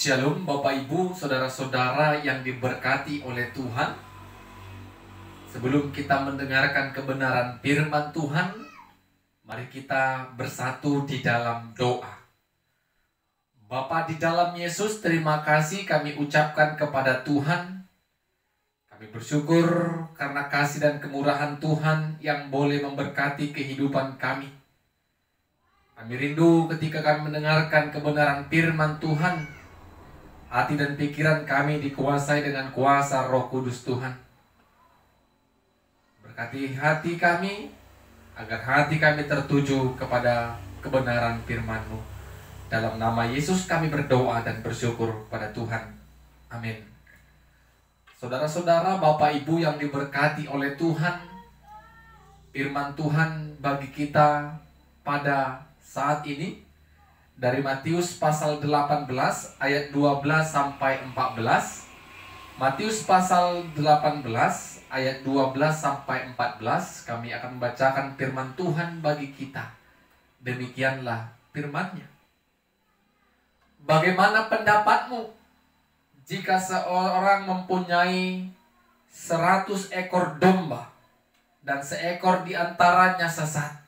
Shalom Bapak Ibu, saudara-saudara yang diberkati oleh Tuhan. Sebelum kita mendengarkan kebenaran firman Tuhan, mari kita bersatu di dalam doa. Bapa di dalam Yesus, terima kasih kami ucapkan kepada Tuhan. Kami bersyukur karena kasih dan kemurahan Tuhan yang boleh memberkati kehidupan kami. Kami rindu ketika kami mendengarkan kebenaran firman Tuhan, hati dan pikiran kami dikuasai dengan kuasa Roh Kudus Tuhan. Berkati hati kami, agar hati kami tertuju kepada kebenaran firman-Mu. Dalam nama Yesus kami berdoa dan bersyukur pada Tuhan. Amin. Saudara-saudara, Bapak Ibu yang diberkati oleh Tuhan, firman Tuhan bagi kita pada saat ini dari Matius pasal 18 ayat 12 sampai 14. Matius pasal 18 ayat 12 sampai 14, kami akan membacakan firman Tuhan bagi kita. Demikianlah firman-Nya. Bagaimana pendapatmu jika seorang mempunyai 100 ekor domba dan seekor di antaranya sesat?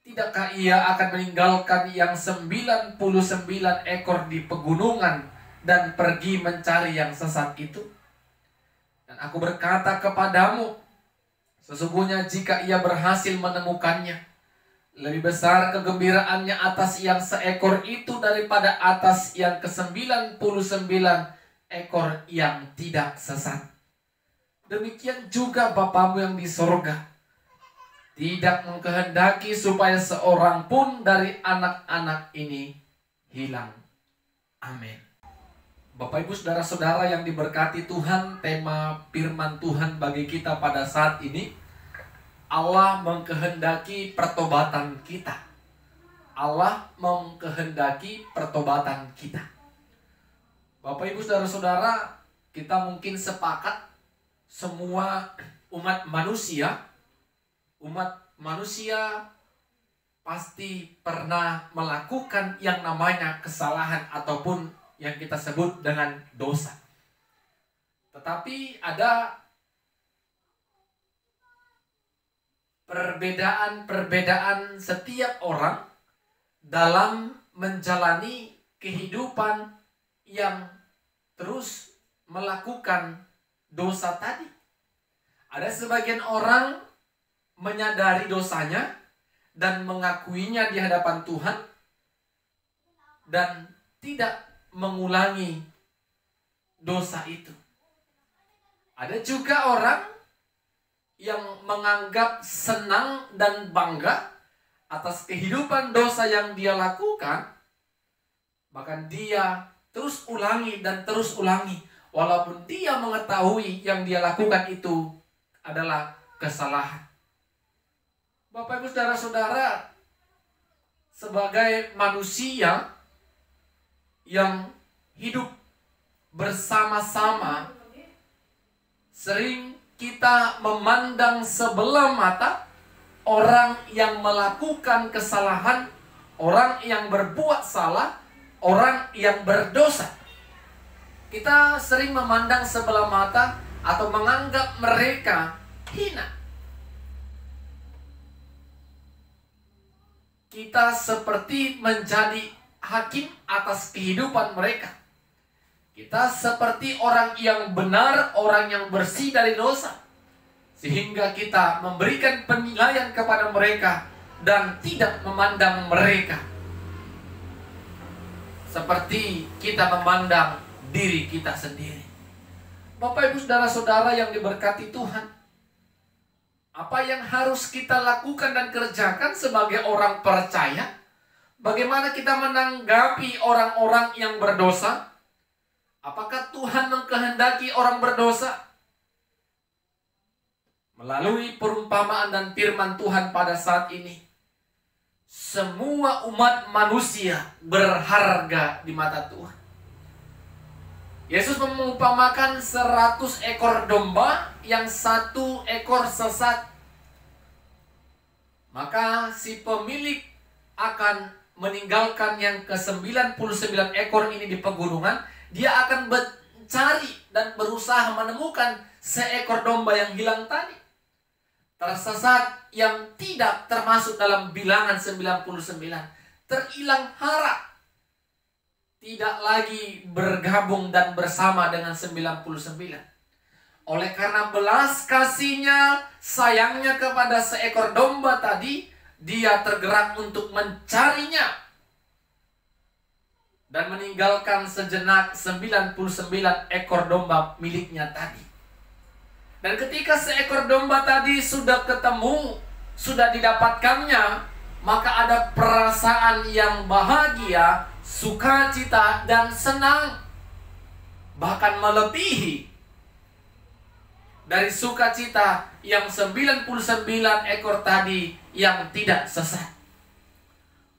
Tidakkah ia akan meninggalkan yang 99 ekor di pegunungan dan pergi mencari yang sesat itu? Dan aku berkata kepadamu, sesungguhnya jika ia berhasil menemukannya, lebih besar kegembiraannya atas yang seekor itu daripada atas yang ke-99 ekor yang tidak sesat. Demikian juga Bapamu yang di sorga tidak mengkehendaki supaya seorang pun dari anak-anak ini hilang. Amin. Bapak Ibu saudara-saudara yang diberkati Tuhan, tema firman Tuhan bagi kita pada saat ini, Allah mengkehendaki pertobatan kita. Allah mengkehendaki pertobatan kita. Bapak Ibu saudara-saudara, kita mungkin sepakat semua umat manusia pasti pernah melakukan yang namanya kesalahan ataupun yang kita sebut dengan dosa. Tetapi ada perbedaan setiap orang dalam menjalani kehidupan yang terus melakukan dosa tadi. Ada sebagian orang menyadari dosanya dan mengakuinya di hadapan Tuhan dan tidak mengulangi dosa itu. Ada juga orang yang menganggap senang dan bangga atas kehidupan dosa yang dia lakukan, bahkan dia terus ulangi dan terus ulangi walaupun dia mengetahui yang dia lakukan itu adalah kesalahan. Bapak Ibu saudara-saudara, sebagai manusia yang hidup bersama-sama, sering kita memandang sebelah mata orang yang melakukan kesalahan, orang yang berbuat salah, orang yang berdosa. Kita sering memandang sebelah mata atau menganggap mereka hina. Kita seperti menjadi hakim atas kehidupan mereka. Kita seperti orang yang benar, orang yang bersih dari dosa. Sehingga kita memberikan penilaian kepada mereka dan tidak memandang mereka seperti kita memandang diri kita sendiri. Bapak Ibu saudara-saudara yang diberkati Tuhan, apa yang harus kita lakukan dan kerjakan sebagai orang percaya? Bagaimana kita menanggapi orang-orang yang berdosa? Apakah Tuhan mengkehendaki orang berdosa? Melalui perumpamaan dan firman Tuhan pada saat ini, semua umat manusia berharga di mata Tuhan. Yesus mengumpamakan 100 ekor domba yang 1 ekor sesat. Maka si pemilik akan meninggalkan yang ke-99 ekor ini di pegunungan, dia akan mencari dan berusaha menemukan seekor domba yang hilang tadi. Tersesat yang tidak termasuk dalam bilangan 99, terilang hara, tidak lagi bergabung dan bersama dengan 99. Oleh karena belas kasihnya, sayangnya kepada seekor domba tadi, dia tergerak untuk mencarinya dan meninggalkan sejenak 99 ekor domba miliknya tadi. Dan ketika seekor domba tadi sudah ketemu, sudah didapatkannya, maka ada perasaan yang bahagia, sukacita, dan senang. Bahkan melebihi dari sukacita yang 99 ekor tadi yang tidak sesat.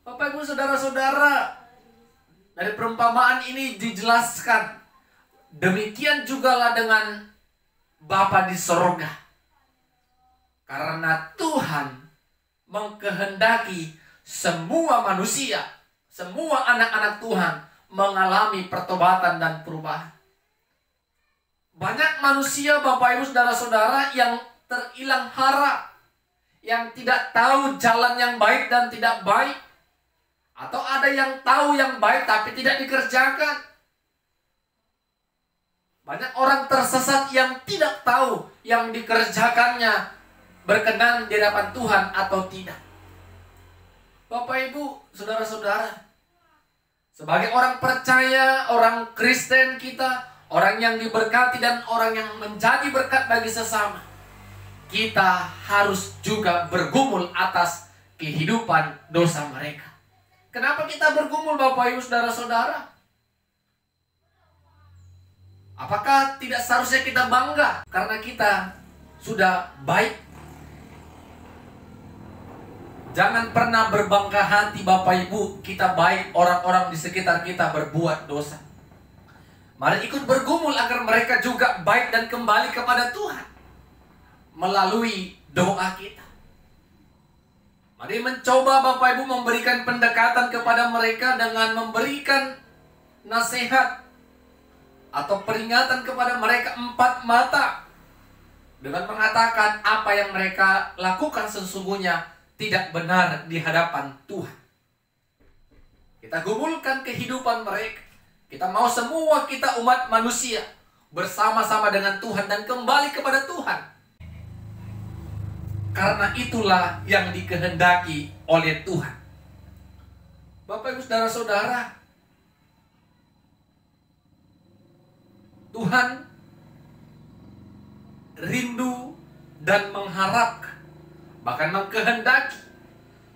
Bapak Ibu Saudara-saudara, dari perumpamaan ini dijelaskan, demikian jugalah dengan Bapa di sorga. Karena Tuhan mengkehendaki semua manusia, semua anak-anak Tuhan mengalami pertobatan dan perubahan. Banyak manusia, Bapak Ibu Saudara-saudara, yang terhilang hara, yang tidak tahu jalan yang baik dan tidak baik. Atau ada yang tahu yang baik tapi tidak dikerjakan. Banyak orang tersesat yang tidak tahu yang dikerjakannya berkenan di hadapan Tuhan atau tidak. Bapak Ibu, Saudara-saudara, sebagai orang percaya, orang Kristen kita, orang yang diberkati dan orang yang menjadi berkat bagi sesama, kita harus juga bergumul atas kehidupan dosa mereka. Kenapa kita bergumul, Bapak Ibu Saudara-saudara? Apakah tidak seharusnya kita bangga karena kita sudah baik? Jangan pernah berbangga hati, Bapak Ibu, kita baik, orang-orang di sekitar kita berbuat dosa. Mari ikut bergumul agar mereka juga baik dan kembali kepada Tuhan melalui doa kita. Mari mencoba, Bapak Ibu, memberikan pendekatan kepada mereka dengan memberikan nasihat atau peringatan kepada mereka 4 mata, dengan mengatakan apa yang mereka lakukan sesungguhnya tidak benar di hadapan Tuhan. Kita gumulkan kehidupan mereka. Kita mau semua kita umat manusia bersama-sama dengan Tuhan dan kembali kepada Tuhan. Karena itulah yang dikehendaki oleh Tuhan. Bapak Ibu Saudara-saudara, Tuhan rindu dan mengharapkan, bahkan mengkehendaki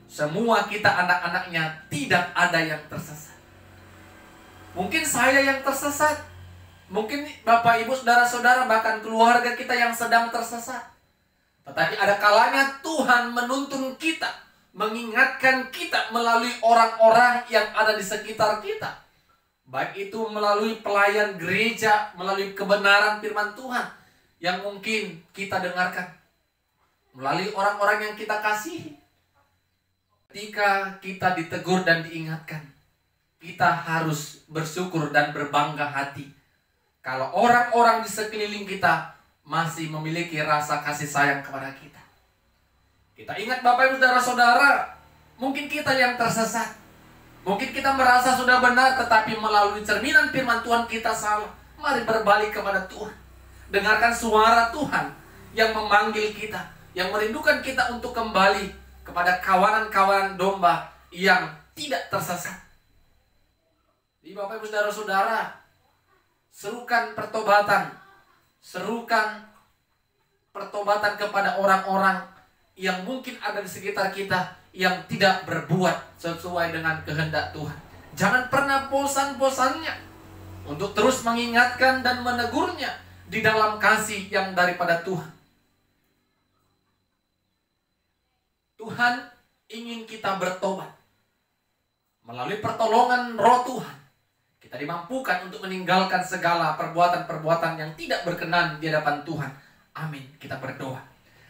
semua kita anak-anaknya tidak ada yang tersesat. Mungkin saya yang tersesat, mungkin Bapak Ibu Saudara-saudara bahkan keluarga kita yang sedang tersesat. Tetapi ada kalanya Tuhan menuntun kita, mengingatkan kita melalui orang-orang yang ada di sekitar kita. Baik itu melalui pelayan gereja, melalui kebenaran firman Tuhan yang mungkin kita dengarkan, melalui orang-orang yang kita kasihi. Ketika kita ditegur dan diingatkan, kita harus bersyukur dan berbangga hati kalau orang-orang di sekeliling kita masih memiliki rasa kasih sayang kepada kita. Kita ingat, Bapak Ibu Saudara-saudara, mungkin kita yang tersesat, mungkin kita merasa sudah benar, tetapi melalui cerminan firman Tuhan kita salah. Mari berbalik kepada Tuhan. Dengarkan suara Tuhan yang memanggil kita, yang merindukan kita untuk kembali kepada kawanan-kawanan domba yang tidak tersesat. Jadi Bapak Ibu Saudara-saudara, serukan pertobatan. Serukan pertobatan kepada orang-orang yang mungkin ada di sekitar kita yang tidak berbuat sesuai dengan kehendak Tuhan. Jangan pernah bosan-bosannya untuk terus mengingatkan dan menegurnya di dalam kasih yang daripada Tuhan. Tuhan ingin kita bertobat. Melalui pertolongan Roh Tuhan, kita dimampukan untuk meninggalkan segala perbuatan-perbuatan yang tidak berkenan di hadapan Tuhan. Amin. Kita berdoa.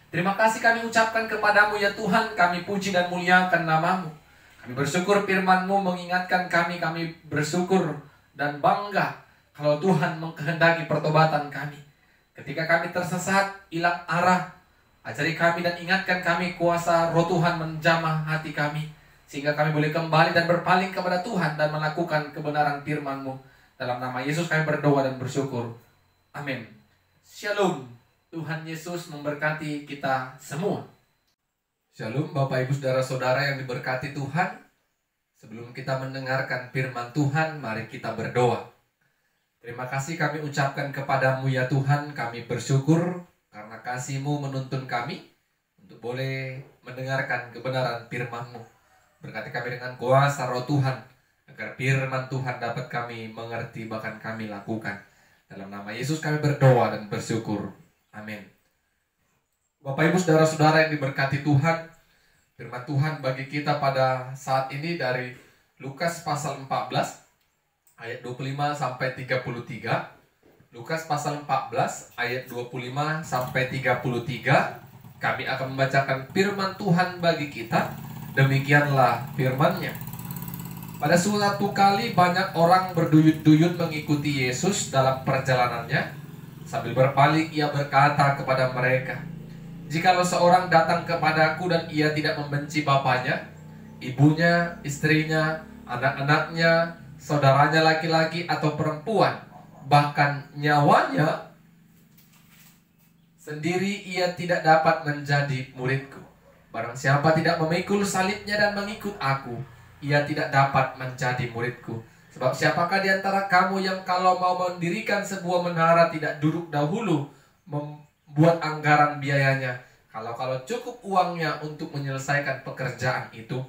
Terima kasih kami ucapkan kepadamu ya Tuhan. Kami puji dan muliakan namamu. Kami bersyukur firman-Mu mengingatkan kami bersyukur dan bangga kalau Tuhan mengkehendaki pertobatan kami. Ketika kami tersesat, hilang arah, ajari kami dan ingatkan kami kuasa Roh Tuhan menjamah hati kami, sehingga kami boleh kembali dan berpaling kepada Tuhan dan melakukan kebenaran firman-Mu. Dalam nama Yesus kami berdoa dan bersyukur. Amin. Shalom. Tuhan Yesus memberkati kita semua. Shalom Bapak Ibu Saudara-saudara yang diberkati Tuhan. Sebelum kita mendengarkan firman Tuhan, mari kita berdoa. Terima kasih kami ucapkan kepadamu ya Tuhan. Kami bersyukur karena kasih-Mu menuntun kami untuk boleh mendengarkan kebenaran firman-Mu. Berkati kami dengan kuasa Roh Tuhan, agar firman Tuhan dapat kami mengerti, bahkan kami lakukan. Dalam nama Yesus kami berdoa dan bersyukur. Amin. Bapak Ibu Saudara-saudara yang diberkati Tuhan, firman Tuhan bagi kita pada saat ini dari Lukas pasal 14 ayat 25 sampai 33. Lukas pasal 14 ayat 25 sampai 33. Kami akan membacakan firman Tuhan bagi kita. Demikianlah firman-Nya. Pada suatu kali banyak orang berduyun-duyun mengikuti Yesus dalam perjalanannya. Sambil berpaling ia berkata kepada mereka, "Jikalau seorang datang kepadaku dan ia tidak membenci bapaknya, ibunya, istrinya, anak-anaknya, saudaranya laki-laki atau perempuan, bahkan nyawanya sendiri, ia tidak dapat menjadi muridku. Barang siapa tidak memikul salibnya dan mengikut aku, ia tidak dapat menjadi muridku. Sebab siapakah di antara kamu yang kalau mau mendirikan sebuah menara tidak duduk dahulu membuat anggaran biayanya, kalau cukup uangnya untuk menyelesaikan pekerjaan itu,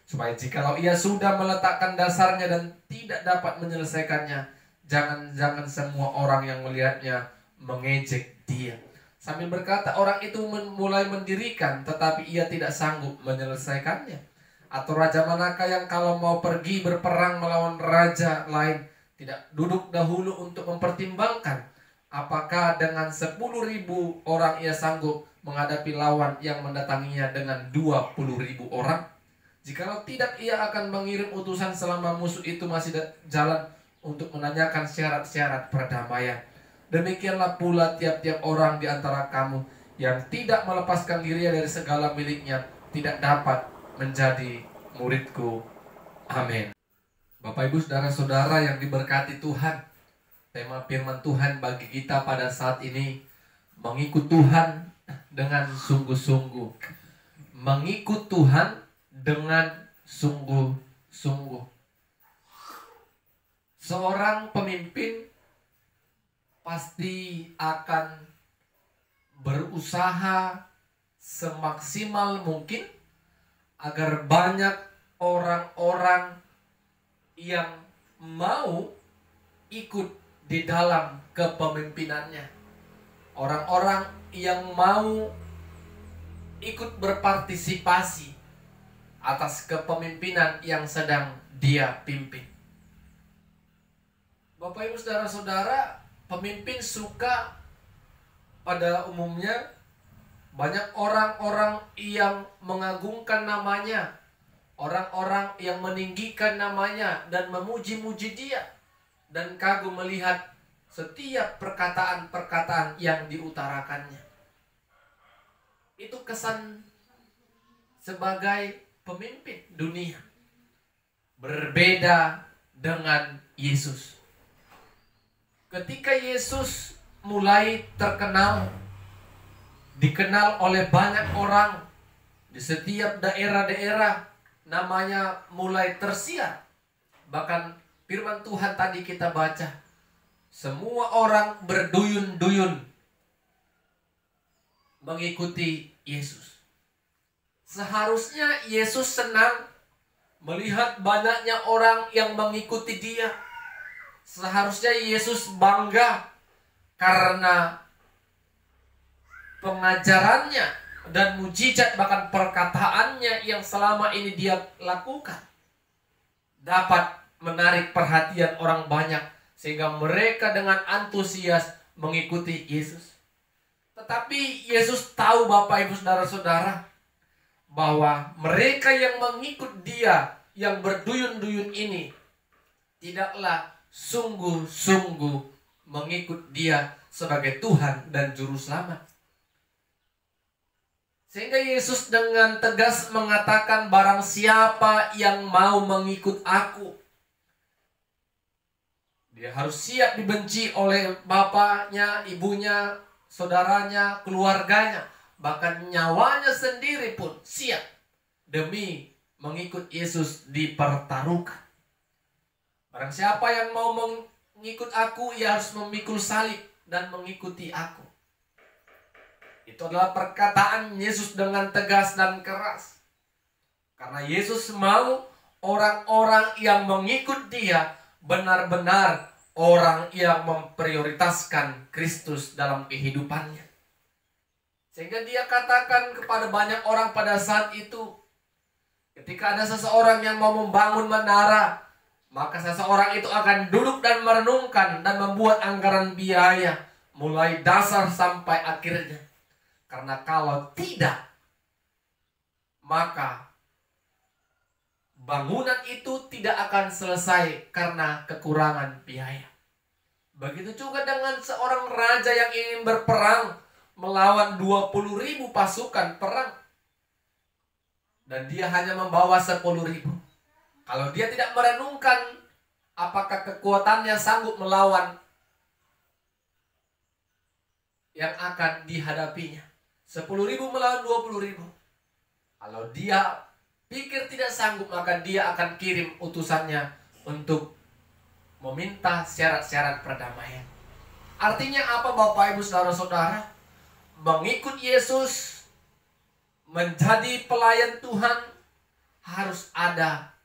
supaya jikalau ia sudah meletakkan dasarnya dan tidak dapat menyelesaikannya, jangan semua orang yang melihatnya mengejek dia." Sambil berkata, orang itu mulai mendirikan, tetapi ia tidak sanggup menyelesaikannya. Atau raja manakah yang kalau mau pergi berperang melawan raja lain, tidak duduk dahulu untuk mempertimbangkan apakah dengan 10.000 orang ia sanggup menghadapi lawan yang mendatanginya dengan 20.000 orang? Jikalau tidak, ia akan mengirim utusan selama musuh itu masih jalan untuk menanyakan syarat-syarat perdamaian. Demikianlah pula tiap-tiap orang di antara kamu yang tidak melepaskan dirinya dari segala miliknya tidak dapat menjadi muridku. Amin. Bapak Ibu Saudara-saudara yang diberkati Tuhan, tema firman Tuhan bagi kita pada saat ini, mengikut Tuhan dengan sungguh-sungguh. Mengikut Tuhan dengan sungguh-sungguh. Seorang pemimpin pasti akan berusaha semaksimal mungkin agar banyak orang-orang yang mau ikut di dalam kepemimpinannya. Orang-orang yang mau ikut berpartisipasi atas kepemimpinan yang sedang dia pimpin. Bapak Ibu Saudara-saudara, pemimpin suka pada umumnya banyak orang-orang yang mengagungkan namanya, orang-orang yang meninggikan namanya dan memuji-muji dia, dan kagum melihat setiap perkataan-perkataan yang diutarakannya. Itu kesan sebagai pemimpin dunia. Berbeda dengan Yesus. Ketika Yesus mulai dikenal oleh banyak orang di setiap daerah-daerah, namanya mulai tersiar. Bahkan firman Tuhan tadi kita baca, semua orang berduyun-duyun mengikuti Yesus. Seharusnya Yesus senang melihat banyaknya orang yang mengikuti dia. Seharusnya Yesus bangga karena pengajarannya dan mujizat, bahkan perkataannya yang selama ini dia lakukan dapat menarik perhatian orang banyak, sehingga mereka dengan antusias mengikuti Yesus. Tetapi Yesus tahu, Bapak Ibu Saudara-saudara, bahwa mereka yang mengikut dia yang berduyun-duyun ini tidaklah sungguh-sungguh mengikut Dia sebagai Tuhan dan Juru Selamat. Sehingga Yesus dengan tegas mengatakan, barang siapa yang mau mengikut aku, dia harus siap dibenci oleh bapaknya, ibunya, saudaranya, keluarganya, bahkan nyawanya sendiri pun siap demi mengikut Yesus dipertaruhkan. Barang siapa yang mau mengikut aku, ia harus memikul salib dan mengikuti aku. Itu adalah perkataan Yesus dengan tegas dan keras. Karena Yesus mau orang-orang yang mengikut Dia benar-benar orang yang memprioritaskan Kristus dalam kehidupannya. Sehingga Dia katakan kepada banyak orang pada saat itu, ketika ada seseorang yang mau membangun menara, maka seseorang itu akan duduk dan merenungkan dan membuat anggaran biaya mulai dasar sampai akhirnya. Karena kalau tidak, maka bangunan itu tidak akan selesai karena kekurangan biaya. Begitu juga dengan seorang raja yang ingin berperang melawan 20.000 pasukan perang. Dan dia hanya membawa 10.000. Kalau dia tidak merenungkan apakah kekuatannya sanggup melawan yang akan dihadapinya. 10.000 melawan 20.000. Kalau dia pikir tidak sanggup, maka dia akan kirim utusannya untuk meminta syarat-syarat perdamaian. Artinya apa Bapak Ibu Saudara-saudara? Mengikut Yesus, menjadi pelayan Tuhan, harus ada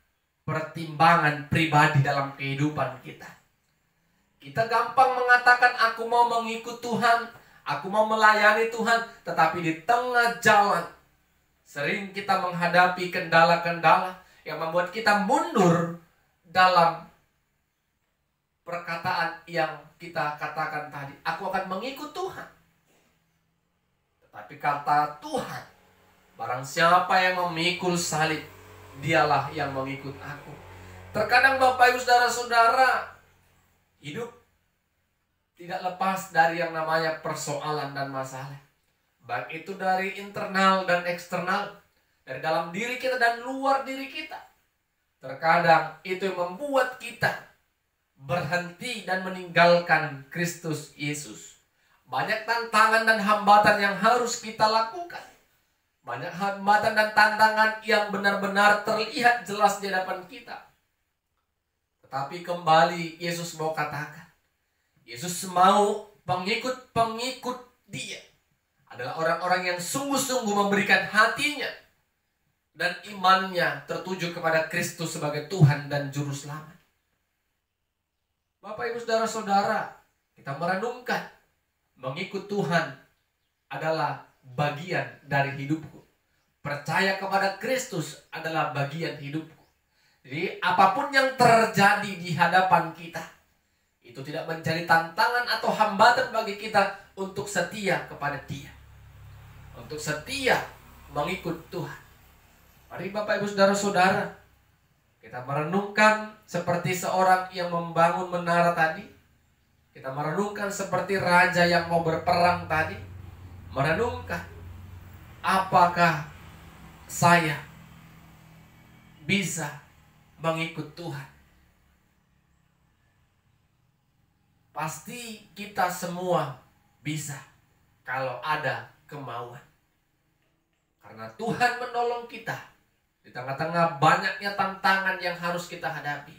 pertimbangan pribadi dalam kehidupan kita. Kita gampang mengatakan aku mau mengikut Tuhan, aku mau melayani Tuhan, tetapi di tengah jalan sering kita menghadapi kendala-kendala yang membuat kita mundur dalam perkataan yang kita katakan tadi. Aku akan mengikut Tuhan. Tetapi kata Tuhan, barang siapa yang memikul salib, dialah yang mengikut aku. Terkadang Bapak Ibu Saudara-saudara, hidup tidak lepas dari yang namanya persoalan dan masalah. Baik itu dari internal dan eksternal, dari dalam diri kita dan luar diri kita. Terkadang itu yang membuat kita berhenti dan meninggalkan Kristus Yesus. Banyak tantangan dan hambatan yang harus kita lakukan. Banyak hambatan dan tantangan yang benar-benar terlihat jelas di hadapan kita. Tetapi kembali Yesus mau katakan, Yesus mau pengikut-pengikut Dia adalah orang-orang yang sungguh-sungguh memberikan hatinya dan imannya tertuju kepada Kristus sebagai Tuhan dan Juru Selamat. Bapak Ibu Saudara-saudara, kita merenungkan, mengikut Tuhan adalah bagian dari hidupku. Percaya kepada Kristus adalah bagian hidupku. Jadi apapun yang terjadi di hadapan kita, itu tidak menjadi tantangan atau hambatan bagi kita untuk setia kepada Dia, untuk setia mengikut Tuhan. Mari Bapak Ibu Saudara-saudara, kita merenungkan seperti seorang yang membangun menara tadi. Kita merenungkan seperti raja yang mau berperang tadi. Merenungkan, apakah saya bisa mengikut Tuhan? Pasti kita semua bisa kalau ada kemauan. Karena Tuhan menolong kita di tengah-tengah banyaknya tantangan yang harus kita hadapi.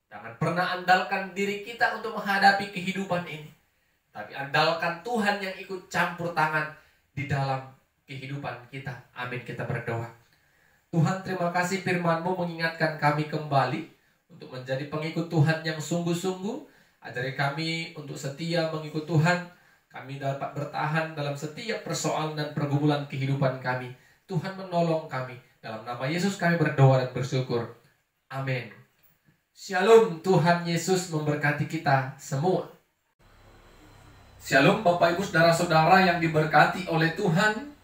Jangan pernah andalkan diri kita untuk menghadapi kehidupan ini, tapi andalkan Tuhan yang ikut campur tangan di dalam kehidupan kita. Amin, kita berdoa. Tuhan, terima kasih firman-Mu mengingatkan kami kembali untuk menjadi pengikut Tuhan yang sungguh-sungguh. Ajari kami untuk setia mengikut Tuhan. Kami dapat bertahan dalam setiap persoalan dan pergumulan kehidupan kami. Tuhan menolong kami. Dalam nama Yesus kami berdoa dan bersyukur. Amin. Shalom, Tuhan Yesus memberkati kita semua. Shalom Bapak Ibu Saudara-saudara yang diberkati oleh Tuhan.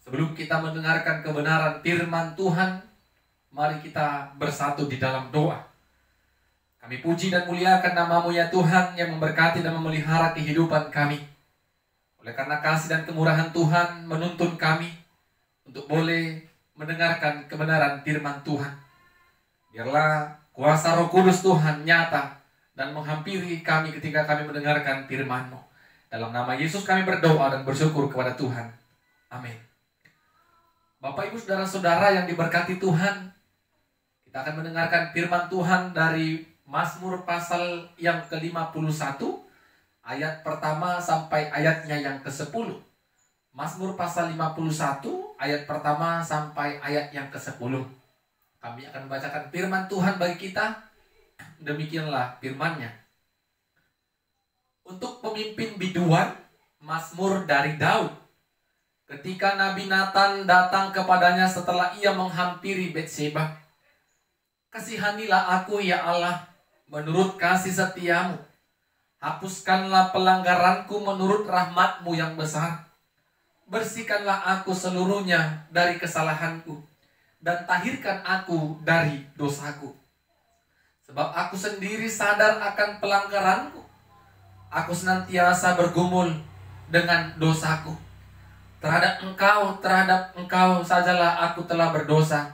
Sebelum kita mendengarkan kebenaran firman Tuhan, mari kita bersatu di dalam doa. Kami puji dan muliakan nama-Mu ya Tuhan, yang memberkati dan memelihara kehidupan kami. Oleh karena kasih dan kemurahan Tuhan menuntun kami untuk boleh mendengarkan kebenaran firman Tuhan. Biarlah kuasa Roh Kudus Tuhan nyata dan menghampiri kami ketika kami mendengarkan firman-Mu. Dalam nama Yesus kami berdoa dan bersyukur kepada Tuhan. Amin. Bapak, Ibu, Saudara-saudara yang diberkati Tuhan, kita akan mendengarkan firman Tuhan dari Mazmur pasal yang ke-51, ayat pertama sampai ayatnya yang ke-10. Mazmur pasal 51, ayat pertama sampai ayat yang ke-10. Kami akan membacakan firman Tuhan bagi kita. Demikianlah firman-Nya. Untuk pemimpin biduan, Mazmur dari Daud. Ketika Nabi Natan datang kepadanya setelah ia menghampiri Betseba. Kasihanilah aku ya Allah, menurut kasih setiamu. Hapuskanlah pelanggaranku menurut rahmat-Mu yang besar. Bersihkanlah aku seluruhnya dari kesalahanku, dan tahirkan aku dari dosaku. Sebab aku sendiri sadar akan pelanggaranku. Aku senantiasa bergumul dengan dosaku. Terhadap engkau sajalah aku telah berdosa,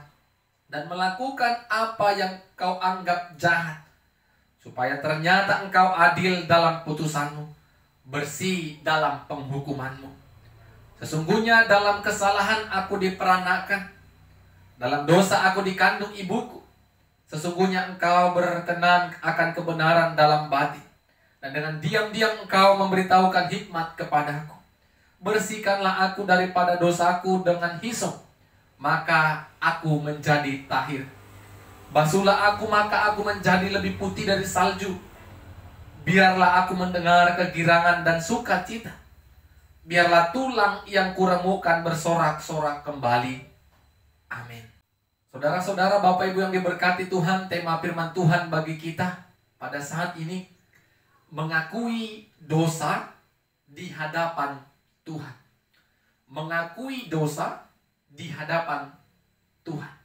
dan melakukan apa yang kau anggap jahat. Supaya ternyata engkau adil dalam putusanmu, bersih dalam penghukumanmu. Sesungguhnya dalam kesalahan aku diperanakan, dalam dosa aku dikandung ibuku. Sesungguhnya engkau berkenan akan kebenaran dalam batin, dan dengan diam-diam engkau memberitahukan hikmat kepadaku. Bersihkanlah aku daripada dosaku dengan hisop, maka aku menjadi tahir. Basuhlah aku, maka aku menjadi lebih putih dari salju. Biarlah aku mendengar kegirangan dan sukacita. Biarlah tulang yang kuremukan bersorak-sorak kembali. Amin. Saudara-saudara, Bapak Ibu yang diberkati Tuhan, tema firman Tuhan bagi kita pada saat ini, mengakui dosa di hadapan Tuhan. Mengakui dosa di hadapan Tuhan.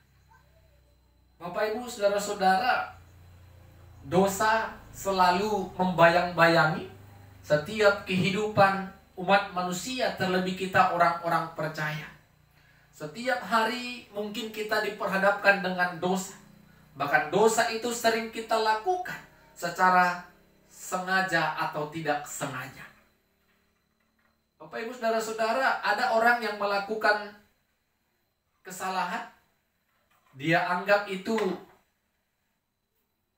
Bapak Ibu, Saudara-saudara, dosa selalu membayang-bayangi setiap kehidupan umat manusia, terlebih kita orang-orang percaya. Setiap hari mungkin kita diperhadapkan dengan dosa. Bahkan dosa itu sering kita lakukan secara sengaja atau tidak sengaja. Bapak Ibu Saudara-saudara, ada orang yang melakukan kesalahan, dia anggap itu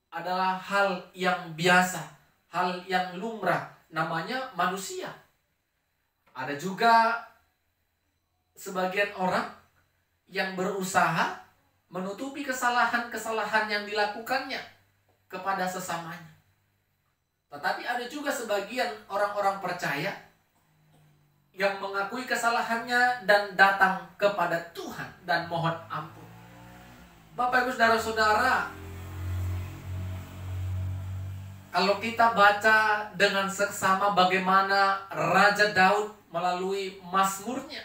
adalah hal yang biasa, hal yang lumrah, namanya manusia. Ada juga sebagian orang yang berusaha menutupi kesalahan-kesalahan yang dilakukannya kepada sesamanya. Tetapi ada juga sebagian orang-orang percaya yang mengakui kesalahannya dan datang kepada Tuhan dan mohon ampun. Bapak Ibu Saudara-saudara, kalau kita baca dengan seksama bagaimana Raja Daud melalui mazmurnya,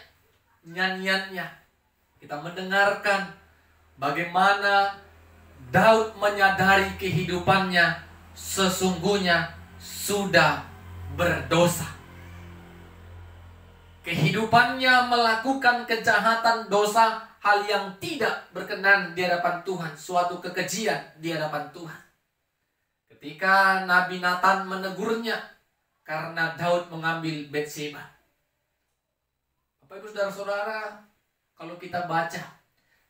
nyanyiannya, kita mendengarkan bagaimana Daud menyadari kehidupannya sesungguhnya sudah berdosa. Kehidupannya melakukan kejahatan, dosa, hal yang tidak berkenan di hadapan Tuhan, suatu kekejian di hadapan Tuhan. Ketika Nabi Natan menegurnya karena Daud mengambil Betseba. Bapak Ibu Saudara-saudara, kalau kita baca,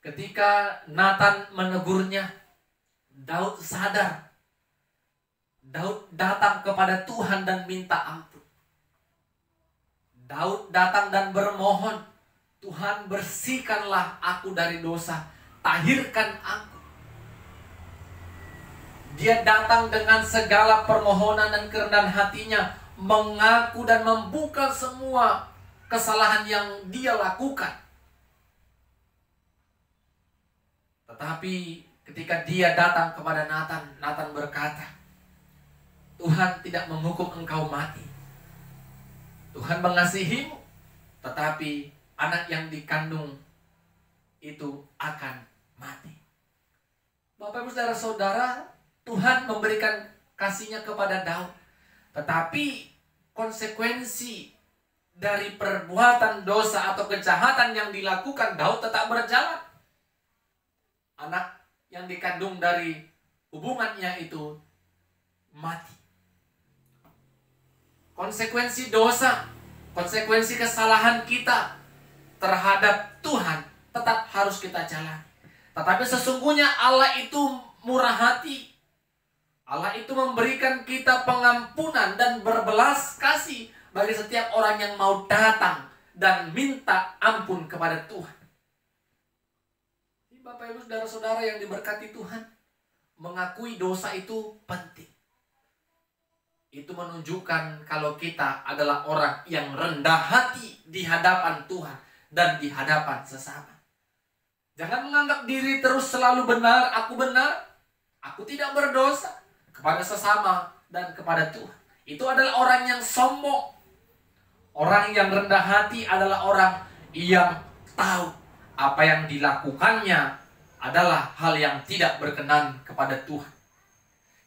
ketika Natan menegurnya, Daud sadar. Daud datang kepada Tuhan dan minta ampun. Daud datang dan bermohon, Tuhan bersihkanlah aku dari dosa, tahirkan aku. Dia datang dengan segala permohonan dan kerendahan hatinya, mengaku dan membuka semua kesalahan yang dia lakukan. Tetapi ketika dia datang kepada Natan, Natan berkata, Tuhan tidak menghukum engkau mati. Tuhan mengasihimu, tetapi anak yang dikandung itu akan mati. Bapak Ibu Saudara-saudara, Tuhan memberikan kasih-Nya kepada Daud. Tetapi konsekuensi dari perbuatan dosa atau kejahatan yang dilakukan Daud tetap berjalan. Anak yang dikandung dari hubungannya itu mati. Konsekuensi dosa, konsekuensi kesalahan kita terhadap Tuhan tetap harus kita jalani. Tetapi sesungguhnya Allah itu murah hati. Allah itu memberikan kita pengampunan dan berbelas kasih bagi setiap orang yang mau datang dan minta ampun kepada Tuhan. Bapak Ibu Saudara-saudara yang diberkati Tuhan, mengakui dosa itu penting. Itu menunjukkan kalau kita adalah orang yang rendah hati di hadapan Tuhan dan di hadapan sesama. Jangan menganggap diri terus selalu benar, aku tidak berdosa kepada sesama dan kepada Tuhan. Itu adalah orang yang sombong. Orang yang rendah hati adalah orang yang tahu apa yang dilakukannya adalah hal yang tidak berkenan kepada Tuhan.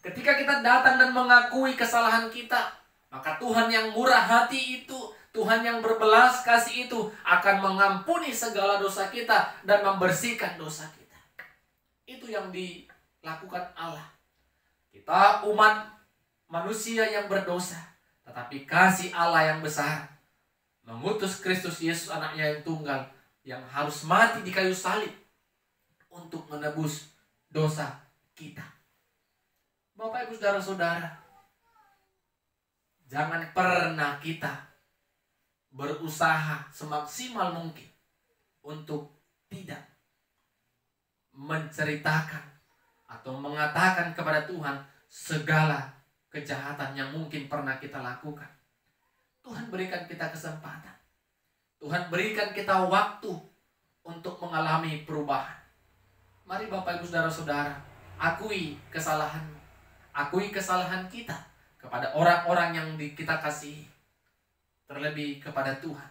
Ketika kita datang dan mengakui kesalahan kita, maka Tuhan yang murah hati itu, Tuhan yang berbelas kasih itu akan mengampuni segala dosa kita dan membersihkan dosa kita. Itu yang dilakukan Allah. Kita umat manusia yang berdosa, tetapi kasih Allah yang besar mengutus Kristus Yesus anaknya yang tunggal yang harus mati di kayu salib untuk menebus dosa kita. Bapak Ibu Saudara-saudara, jangan pernah kita berusaha semaksimal mungkin untuk tidak menceritakan atau mengatakan kepada Tuhan segala kejahatan yang mungkin pernah kita lakukan. Tuhan berikan kita kesempatan. Tuhan berikan kita waktu untuk mengalami perubahan. Mari Bapak Ibu Saudara-saudara, akui kesalahanmu. Akui kesalahan kita kepada orang-orang yang kita kasihi. Terlebih kepada Tuhan.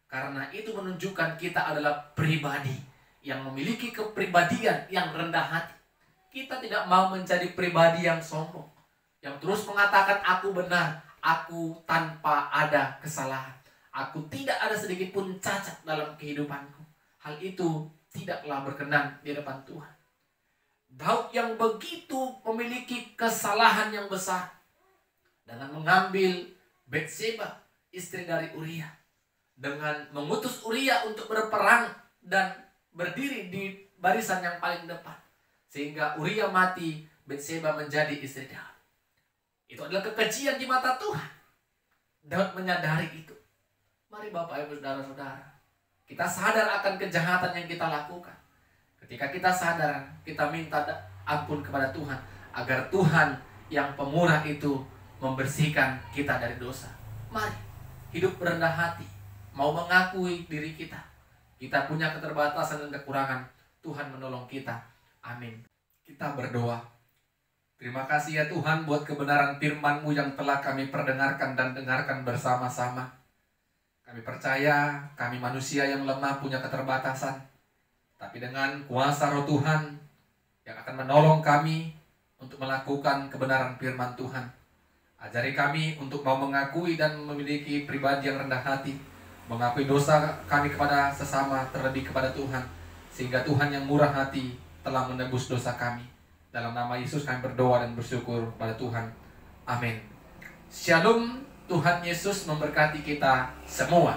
Karena itu menunjukkan kita adalah pribadi yang memiliki kepribadian yang rendah hati. Kita tidak mau menjadi pribadi yang sombong, yang terus mengatakan aku benar, aku tanpa ada kesalahan, aku tidak ada sedikit pun cacat dalam kehidupanku. Hal itu tidaklah berkenan di depan Tuhan. Daud yang begitu memiliki kesalahan yang besar dengan mengambil Batseba, istri dari Uria, dengan mengutus Uria untuk berperang dan berdiri di barisan yang paling depan, sehingga Uria mati, Batseba menjadi istri Daud. Itu adalah kekejian di mata Tuhan. Daud menyadari itu. Mari Bapak Ibu Saudara-saudara, kita sadar akan kejahatan yang kita lakukan. Ketika kita sadar, kita minta ampun kepada Tuhan, agar Tuhan yang pemurah itu membersihkan kita dari dosa. Mari hidup berendah hati, mau mengakui diri kita. Kita punya keterbatasan dan kekurangan. Tuhan menolong kita. Amin. Kita berdoa. Terima kasih ya Tuhan buat kebenaran firman-Mu yang telah kami perdengarkan dan dengarkan bersama-sama. Kami percaya kami manusia yang lemah punya keterbatasan. Tapi dengan kuasa Roh Tuhan yang akan menolong kami untuk melakukan kebenaran firman Tuhan. Ajari kami untuk mau mengakui dan memiliki pribadi yang rendah hati. Mengakui dosa kami kepada sesama, terlebih kepada Tuhan. Sehingga Tuhan yang murah hati telah menebus dosa kami. Dalam nama Yesus kami berdoa dan bersyukur pada Tuhan. Amin. Shalom. Tuhan Yesus memberkati kita semua.